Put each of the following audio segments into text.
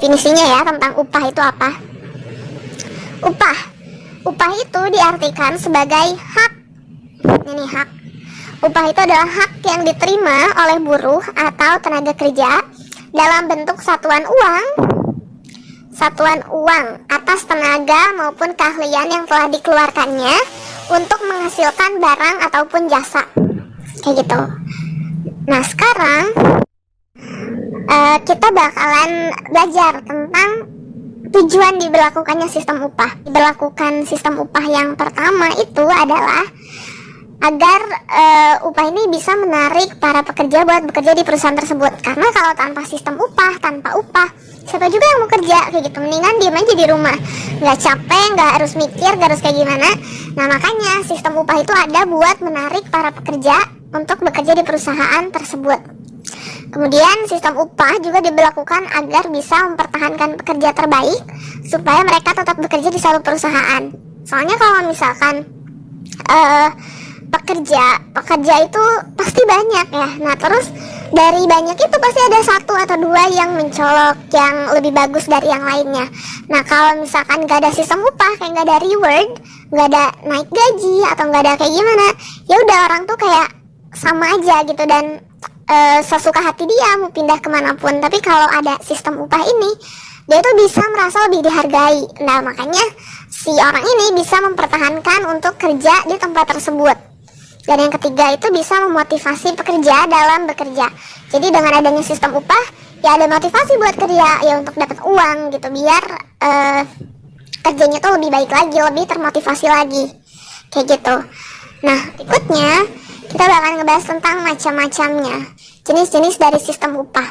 definisinya ya tentang upah itu apa. Upah itu diartikan sebagai hak. Ini hak. Upah itu adalah hak yang diterima oleh buruh atau tenaga kerja dalam bentuk satuan uang atas tenaga maupun keahlian yang telah dikeluarkannya untuk menghasilkan barang ataupun jasa. Kayak gitu. Nah, sekarang kita bakalan belajar tentang tujuan diberlakukannya sistem upah. Diberlakukan sistem upah yang pertama itu adalah agar upah ini bisa menarik para pekerja buat bekerja di perusahaan tersebut. Karena kalau tanpa sistem upah, tanpa upah, siapa juga yang mau kerja kayak gitu. Mendingan diem aja di rumah, nggak capek, nggak harus mikir, nggak harus kayak gimana. Nah, makanya sistem upah itu ada buat menarik para pekerja untuk bekerja di perusahaan tersebut. Kemudian sistem upah juga diberlakukan agar bisa mempertahankan pekerja terbaik supaya mereka tetap bekerja di suatu perusahaan. Soalnya kalau misalkan pekerja itu pasti banyak ya. Nah, terus dari banyak itu pasti ada satu atau dua yang mencolok, yang lebih bagus dari yang lainnya. Nah, kalau misalkan gak ada sistem upah, kayak gak ada reward, gak ada naik gaji atau gak ada kayak gimana, ya udah orang tuh kayak sama aja gitu dan sesuka hati dia mau pindah kemanapun. Tapi kalau ada sistem upah ini, dia tuh bisa merasa lebih dihargai. Nah, makanya si orang ini bisa mempertahankan untuk kerja di tempat tersebut. Dan yang ketiga itu bisa memotivasi pekerja dalam bekerja. Jadi dengan adanya sistem upah, ya ada motivasi buat kerja ya untuk dapat uang gitu, biar kerjanya tuh lebih baik lagi, lebih termotivasi lagi kayak gitu. Nah, berikutnya kita bakal ngebahas tentang macam-macamnya, jenis-jenis dari sistem upah.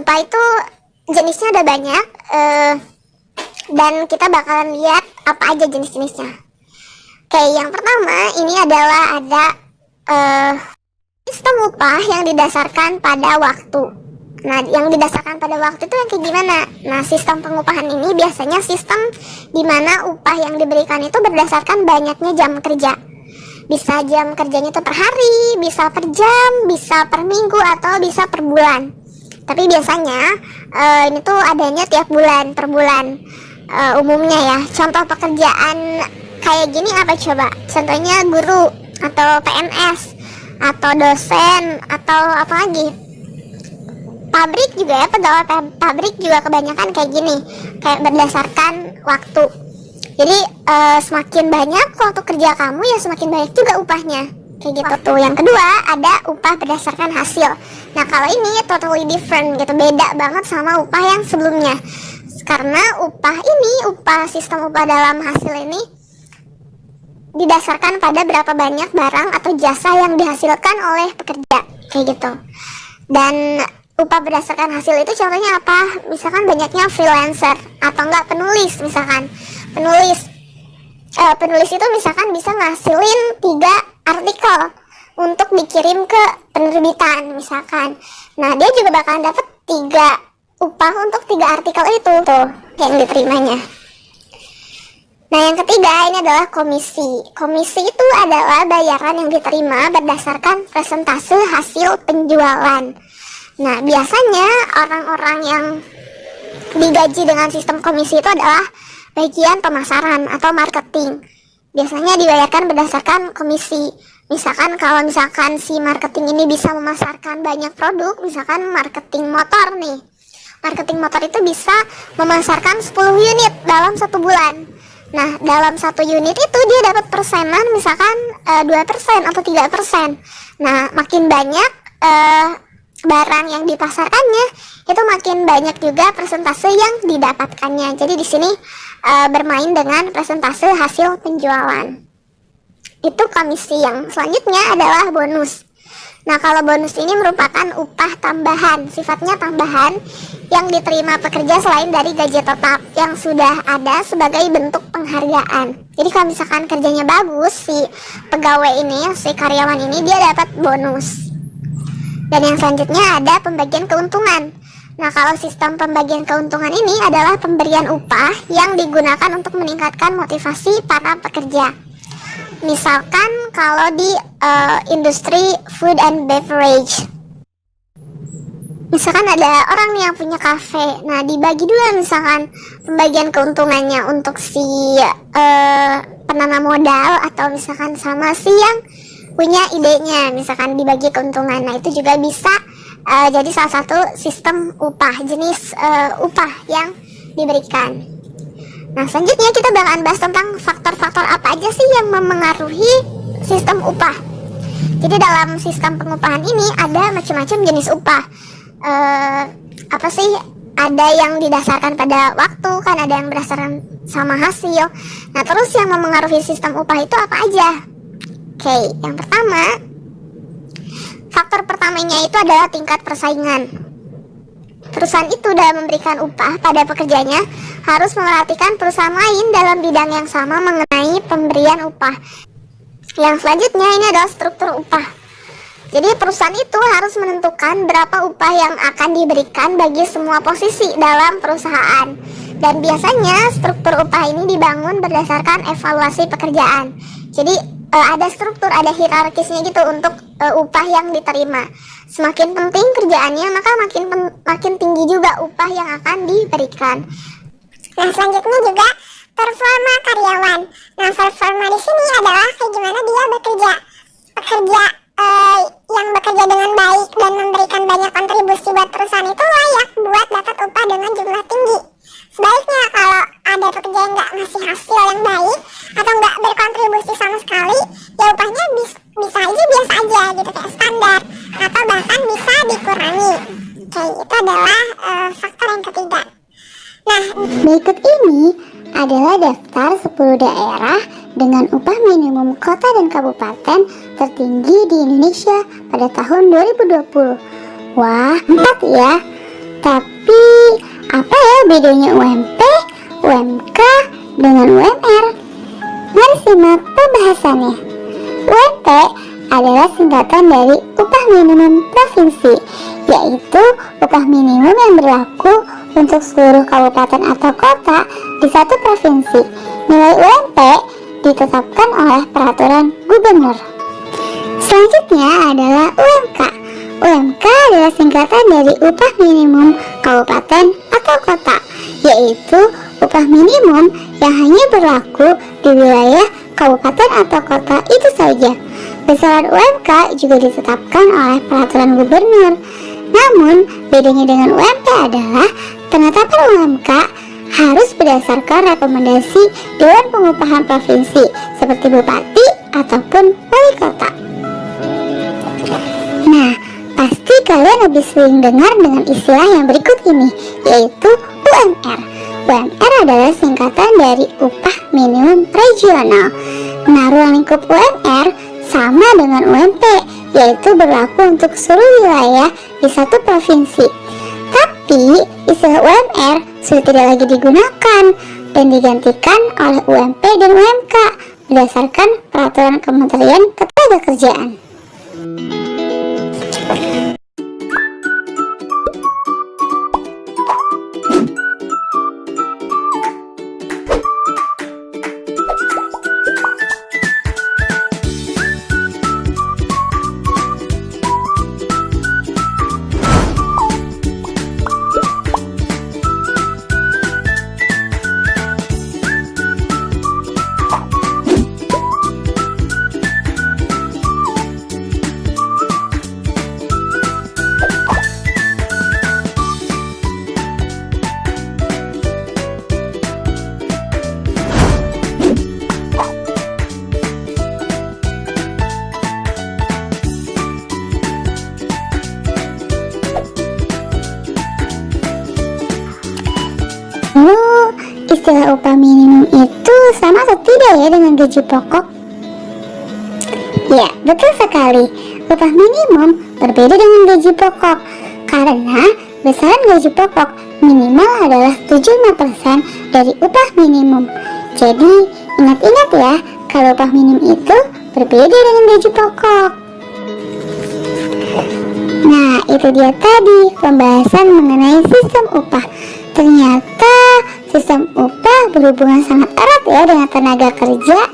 Upah itu jenisnya ada banyak, dan kita bakalan lihat apa aja jenis-jenisnya. Oke, yang pertama ini adalah ada sistem upah yang didasarkan pada waktu. Nah, yang didasarkan pada waktu itu yang kayak gimana? Nah, sistem pengupahan ini biasanya sistem di mana upah yang diberikan itu berdasarkan banyaknya jam kerja. Bisa jam kerjanya itu per hari, bisa per jam, bisa per minggu, atau bisa per bulan. Tapi biasanya ini tuh adanya tiap bulan, per bulan umumnya ya. Contoh pekerjaan kayak gini apa coba? Contohnya guru, atau PNS, atau dosen, atau apa lagi? Pabrik juga ya, pegawai pabrik juga kebanyakan kayak gini, kayak berdasarkan waktu. Jadi semakin banyak waktu kerja kamu, ya semakin banyak juga upahnya. Kayak gitu tuh. Yang kedua ada upah berdasarkan hasil. Nah, kalau ini totally different gitu, beda banget sama upah yang sebelumnya. Karena upah sistem upah dalam hasil ini didasarkan pada berapa banyak barang atau jasa yang dihasilkan oleh pekerja, kayak gitu. Dan upah berdasarkan hasil itu contohnya apa? Misalkan banyaknya freelancer atau enggak penulis, misalkan penulis itu misalkan bisa ngasilin 3 artikel untuk dikirim ke penerbitan misalkan. Nah, dia juga bakalan dapat 3 upah untuk 3 artikel itu tuh yang diterimanya. Nah, yang ketiga ini adalah komisi. Komisi itu adalah bayaran yang diterima berdasarkan persentase hasil penjualan. Nah, biasanya orang-orang yang digaji dengan sistem komisi itu adalah bagian pemasaran atau marketing. Biasanya dibayarkan berdasarkan komisi. Misalkan kalau si marketing ini bisa memasarkan banyak produk, misalkan marketing motor nih. Marketing motor itu bisa memasarkan 10 unit dalam 1 bulan. Nah, dalam 1 unit itu dia dapat persenan misalkan 2% atau 3%. Nah, makin banyak barang yang dipasarkannya, itu makin banyak juga persentase yang didapatkannya. Jadi di sini bermain dengan persentase hasil penjualan. Itu komisi. Yang selanjutnya adalah bonus. Nah, kalau bonus ini merupakan upah tambahan, sifatnya tambahan yang diterima pekerja selain dari gaji tetap yang sudah ada sebagai bentuk penghargaan. Jadi kalau misalkan kerjanya bagus, si pegawai ini, si karyawan ini, dia dapat bonus. Dan yang selanjutnya ada pembagian keuntungan. Nah, kalau sistem pembagian keuntungan ini adalah pemberian upah yang digunakan untuk meningkatkan motivasi para pekerja. Misalkan kalau di industri food and beverage, Misalkan ada orang nih yang punya kafe, nah dibagi dulu misalkan pembagian keuntungannya untuk si penanam modal atau misalkan sama si yang punya idenya, misalkan dibagi keuntungan. Nah itu juga bisa jadi salah satu sistem upah, jenis upah yang diberikan. Nah selanjutnya kita bakalan bahas tentang faktor-faktor apa aja sih yang memengaruhi sistem upah. Jadi dalam sistem pengupahan ini ada macam-macam jenis upah. Apa sih, ada yang didasarkan pada waktu, kan ada yang berdasarkan sama hasil. Nah terus yang memengaruhi sistem upah itu apa aja? Oke, yang pertama, faktor pertamanya itu adalah tingkat persaingan. Perusahaan itu dalam memberikan upah pada pekerjanya harus memerhatikan perusahaan lain dalam bidang yang sama mengenai pemberian upah. Yang selanjutnya ini adalah struktur upah. Jadi perusahaan itu harus menentukan berapa upah yang akan diberikan bagi semua posisi dalam perusahaan. Dan biasanya struktur upah ini dibangun berdasarkan evaluasi pekerjaan. Jadi ada struktur, ada hierarkisnya gitu untuk upah yang diterima. Semakin penting kerjaannya, maka makin tinggi juga upah yang akan diberikan. Nah selanjutnya juga performa karyawan. Nah performa di sini adalah kayak gimana dia bekerja. Pekerja yang bekerja dengan baik dan memberikan banyak kontribusi buat perusahaan itu layak buat dapat upah dengan jumlah tinggi. Sebaliknya kalau ada pekerja yang nggak ngasih hasil yang baik atau nggak berkontribusi sama sekali, ya upahnya bisa aja biasa aja gitu, kayak standar atau bahkan bisa dikurangi. Oke, itu adalah faktor yang ketiga. Nah, berikut ini adalah daftar 10 daerah dengan upah minimum kota dan kabupaten tertinggi di Indonesia pada tahun 2020. Wah, 4 ya. Tapi apa ya bedanya UMP, UMK dengan UMR? Mari simak pembahasannya. UMP adalah singkatan dari upah minimum provinsi, yaitu upah minimum yang berlaku untuk seluruh kabupaten atau kota di satu provinsi. Nilai UMP ditetapkan oleh peraturan gubernur. Selanjutnya adalah UMK. UMK adalah singkatan dari upah minimum kabupaten atau kota, yaitu upah minimum yang hanya berlaku di wilayah kabupaten atau kota itu saja. Besaran UMK juga ditetapkan oleh peraturan gubernur. Namun, bedanya dengan UMP adalah penetapan UMK harus berdasarkan rekomendasi Dewan Pengupahan Provinsi seperti bupati ataupun wali kota. Nah, pasti kalian lebih sering dengar dengan istilah yang berikut ini, yaitu UMR. UMR adalah singkatan dari upah minimum regional. Nah, ruang lingkup UMR sama dengan UMP, yaitu berlaku untuk seluruh wilayah di satu provinsi. Tapi istilah UMR sudah tidak lagi digunakan dan digantikan oleh UMP dan UMK berdasarkan peraturan Kementerian Ketenagakerjaan. Istilah upah minimum itu sama atau tidak ya dengan gaji pokok? Ya, betul sekali. Upah minimum berbeda dengan gaji pokok karena besaran gaji pokok minimal adalah 75% dari upah minimum. Jadi, ingat-ingat ya, kalau upah minimum itu berbeda dengan gaji pokok. Nah, itu dia tadi pembahasan mengenai sistem upah. Ternyata sistem upah berhubungan sangat erat ya dengan tenaga kerja.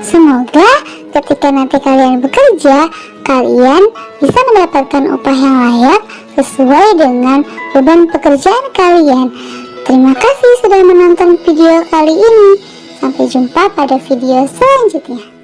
Semoga ketika nanti kalian bekerja, kalian bisa mendapatkan upah yang layak sesuai dengan beban pekerjaan kalian. Terima kasih sudah menonton video kali ini. Sampai jumpa pada video selanjutnya.